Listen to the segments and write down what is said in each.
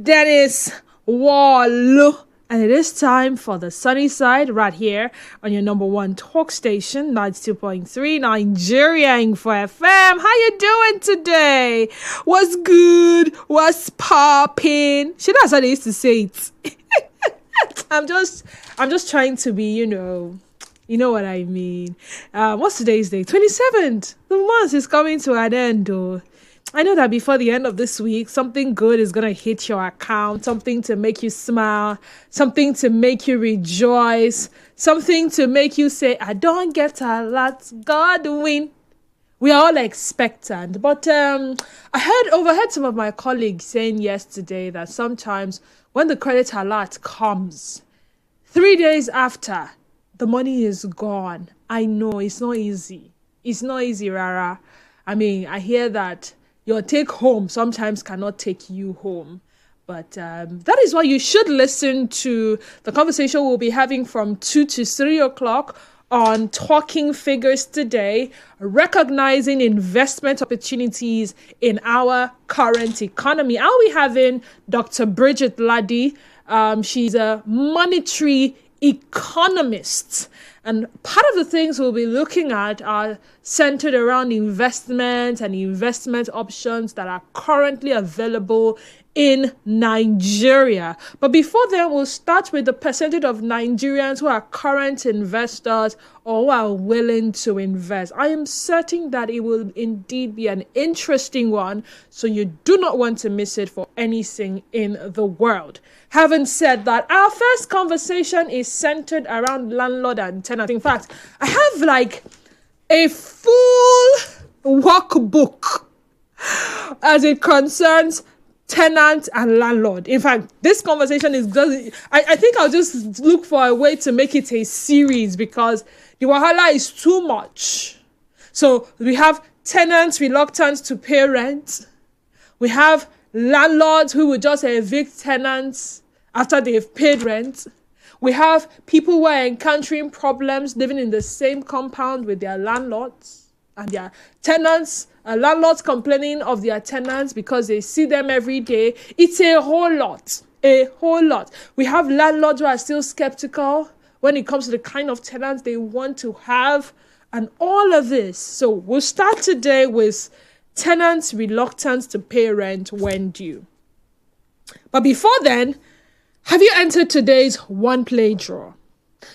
Dennis Worlu. And it is time for the sunny side right here on your number one talk station, 92.3 Nigeria Info FM. How you doing today? What's good? What's popping? That's how they used to say it. I'm just trying to be, you know what I mean. What's today's day? 27th. The month is coming to an end, though. I know that before the end of this week, something good is going to hit your account, something to make you smile, something to make you rejoice, something to make you say, I don't get a lot, God win. We are all expectant. But I overheard some of my colleagues saying yesterday that sometimes when the credit alert comes, 3 days after, the money is gone. I know, it's not easy. It's not easy, Rara. I mean, I hear that your take home sometimes cannot take you home. But that is why you should listen to the conversation we'll be having from 2 to 3 o'clock on Talking Figures today, recognizing investment opportunities in our current economy. I'll be having Dr. Bridget Laddie. She's a monetary economist. And part of the things we'll be looking at are centered around investment and investment options that are currently available in Nigeria. But before then, we'll start with the percentage of Nigerians who are current investors or who are willing to invest. I am certain that it will indeed be an interesting one, so you do not want to miss it for anything in the world. Having said that, our first conversation is centered around landlord and tenant. In fact, I have like a full workbook as it concerns tenant and landlord. In fact, this conversation is just, I think I'll just look for a way to make it a series because the wahala is too much. So we have tenants reluctance to pay rent. We have landlords who will just evict tenants after they've paid rent. We have people who are encountering problems living in the same compound with their landlords and their tenants. Landlords complaining of their tenants because they see them every day. It's a whole lot. We have landlords who are still skeptical when it comes to the kind of tenants they want to have and all of this. So we'll start today with tenants' reluctance to pay rent when due. But before then, have you entered today's one play draw?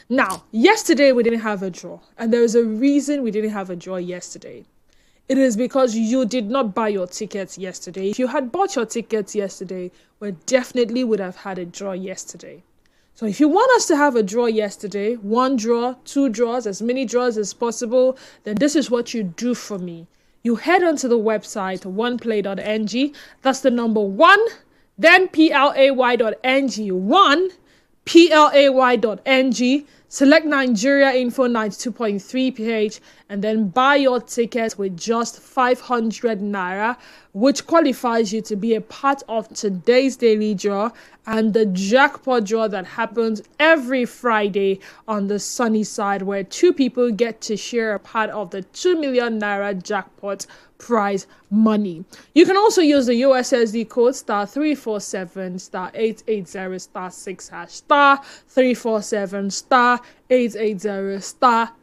Now, yesterday we didn't have a draw, and there is a reason we didn't have a draw yesterday. It is because you did not buy your tickets yesterday. If you had bought your tickets yesterday, we definitely would have had a draw yesterday. So if you want us to have a draw yesterday, 1 draw, 2 draws, as many draws as possible, then this is what you do for me. You head onto the website, oneplay.ng. That's the number 1. Then play.ng, play.ng, select Nigeria Info 92.3 PH, and then buy your tickets with just 500 naira, which qualifies you to be a part of today's daily draw and the jackpot draw that happens every Friday on the sunny side, where 2 people get to share a part of the 2 million naira jackpot prize money. You can also use the USSD code *347 *880 *6# *347 *880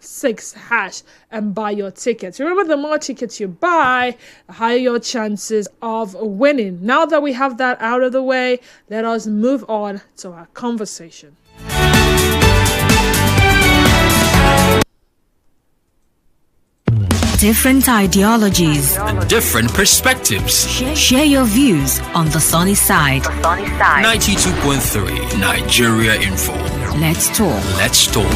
*6# and buy your tickets. Remember, the more tickets you buy, the higher your chances of winning. Now that we have that out of the way, let us move on to our conversation. Different ideologies and different perspectives. Share your views on the sunny side. 92.3 Nigeria Info. Let's talk. Let's talk.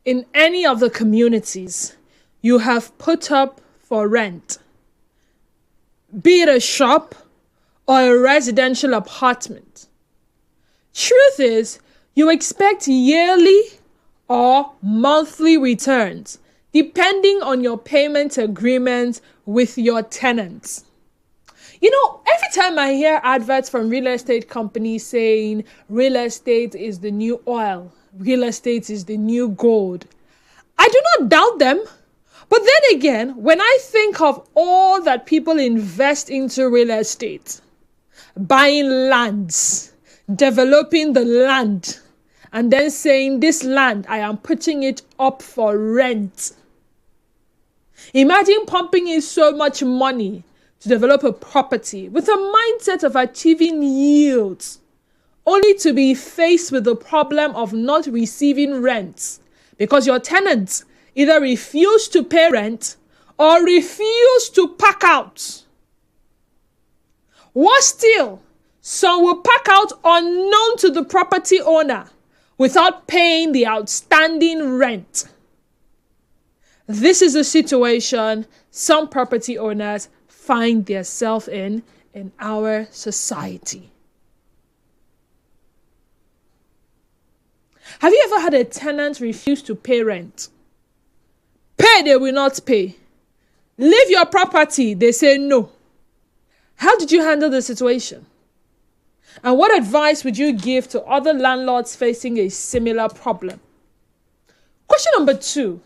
In any of the communities you have put up for rent, be it a shop or a residential apartment, Truth is, you expect yearly or monthly returns, depending on your payment agreement with your tenants. You know, every time I hear adverts from real estate companies saying real estate is the new oil, real estate is the new gold, I do not doubt them. But then again, when I think of all that people invest into real estate, buying lands, developing the land, and then saying this land, I am putting it up for rent. Imagine pumping in so much money to develop a property with a mindset of achieving yields, only to be faced with the problem of not receiving rent because your tenants either refuse to pay rent or refuse to pack out. Worse still, some will pack out unknown to the property owner without paying the outstanding rent. This is a situation some property owners find themselves in our society. Have you ever had a tenant refuse to pay rent? Pay, they will not pay. Leave your property, they say no. How did you handle the situation? And what advice would you give to other landlords facing a similar problem? Question number 2.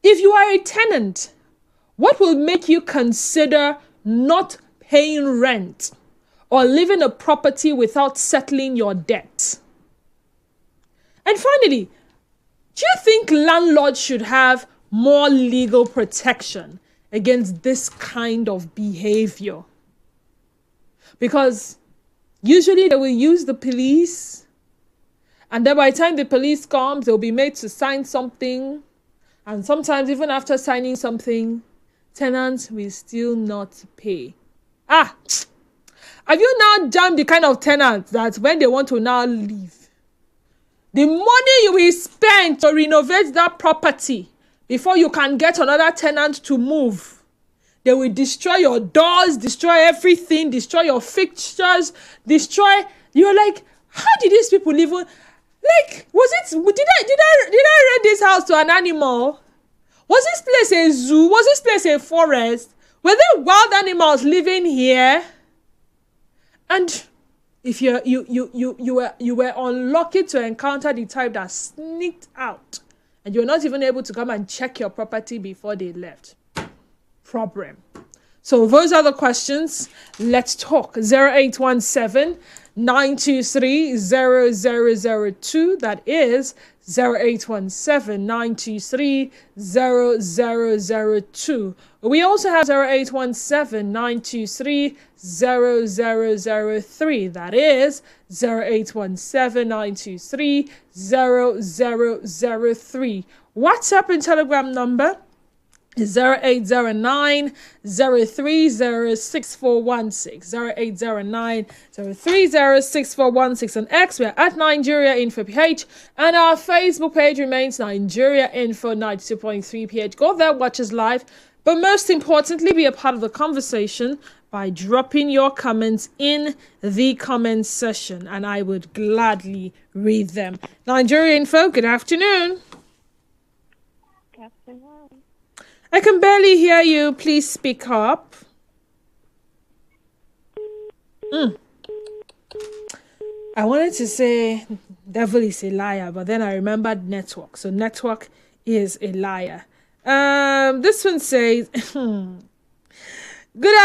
If you are a tenant, what will make you consider not paying rent or leaving a property without settling your debts? And finally, do you think landlords should have more legal protection against this kind of behavior? Because usually they will use the police, and then by the time the police comes, they'll be made to sign something. And sometimes even after signing something, tenants will still not pay. Have you now jammed the kind of tenant that when they want to now leave, the money you will spend to renovate that property before you can get another tenant to move, they will destroy your doors, destroy everything, destroy your fixtures, you're like, how did these people even, did I rent this house to an animal? Was this place a zoo? Was this place a forest? Were there wild animals living here? And if you were unlucky to encounter the type that sneaked out and you're not even able to come and check your property before they left. Problem. So those are the questions. Let's talk. 0817 923 0002. That is 0817 923 0002. We also have 0817 923 0003. That is 0817 923 0003. WhatsApp and Telegram number 0809 030 6416. 0809 030 6416. On X, we're at Nigeria Info PH, and our Facebook page remains Nigeria Info 92.3 PH. Go there, watch us live, but most importantly, be a part of the conversation by dropping your comments in the comments section, and I would gladly read them. Nigeria Info, good afternoon. Good afternoon. I can barely hear you. Please speak up. I wanted to say devil is a liar, but then I remembered network. So network is a liar. This one says, good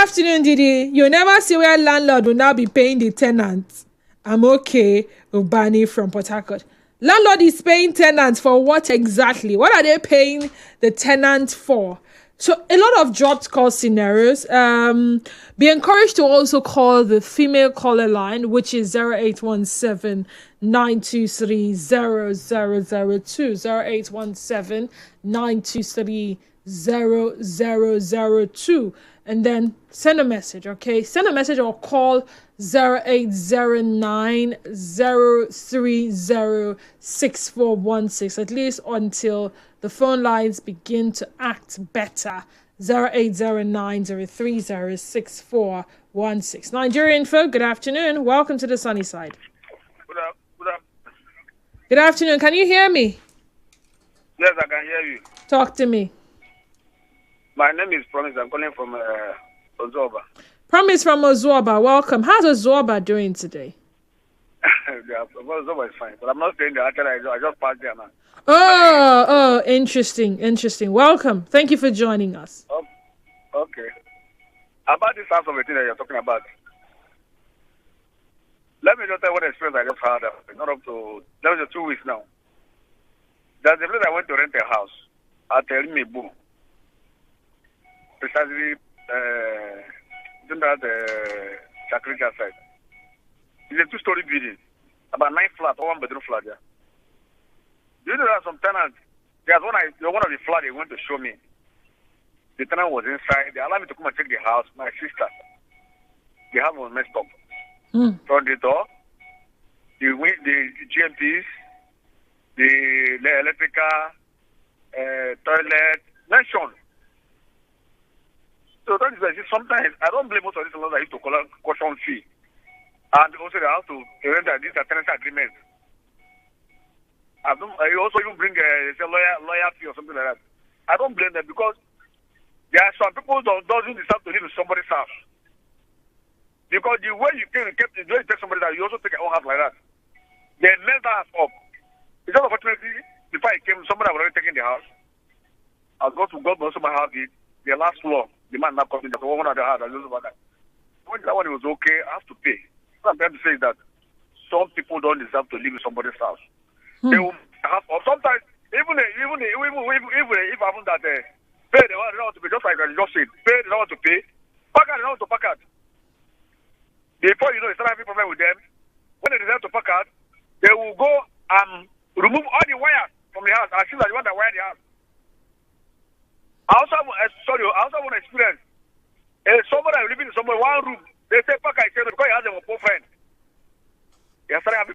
afternoon, Didi. You'll never see where landlord will now be paying the tenants. I'm okay, Ubani from Port Harcourt. Landlord is paying tenants for what exactly? What are they paying the tenant for? So a lot of dropped call scenarios. Be encouraged to also call the female caller line, which is 0817 923 0002. 0817 923 0002. And then send a message, okay? Send a message or call 0809 030 6416, at least until the phone lines begin to act better. 0809 030 6416. Nigeria Info, good afternoon. Welcome to the sunny side. Good afternoon. Can you hear me? Yes, I can hear you. Talk to me. My name is Promise. I'm calling from Ozoba. Promise from Ozoba. Welcome. How's Ozoba doing today? Yeah, Ozoba is fine, but I'm not staying there. Actually, I just passed there now. Oh, interesting. Welcome. Thank you for joining us. Oh, okay. About this house of a thing that you're talking about. Let me just tell you what experience I just had. Not up to, that was 2 weeks now. There's a place I went to rent a house at Elmibu. Precisely, in that Chakrika side. It's a 2-story building, about 9 flats, or 1-bedroom flat there. Do you know that some tenants, there's one of the flats they went to show me. The tenant was inside. They allowed me to come and check the house. My sister, the house was messed up. From the door, the GMPs, the electrical, toilet, mentioned. So that is why sometimes I don't blame most of these laws that used to collect caution fee. And also they have to render these tenancy agreements. I also even bring a lawyer fee or something like that. I don't blame them because there are some people that doesn't deserve to live in somebody's house. Because the way you take somebody that you also take your own house like that. They messed that house up. It's just unfortunately, before I came, somebody had already taken the house. I was going to God, but also my house did. The last floor, the man now coming, the one of the house, I just about that. When that one was okay, I have to pay. What I'm trying to say is that some people don't deserve to live in somebody's house. They will have, or sometimes, even if I happen that pay the one they don't want to pay, just like I just said, pay they don't want to pay, pack out they don't want to pack out. Before you know, you start having problem with them. When they decide to pack out, they will go and remove all the wires from the house. I see that you want to wire the house. I also want to experience. Somebody living in somewhere one room. They say pack out because he has a poor friend. They started having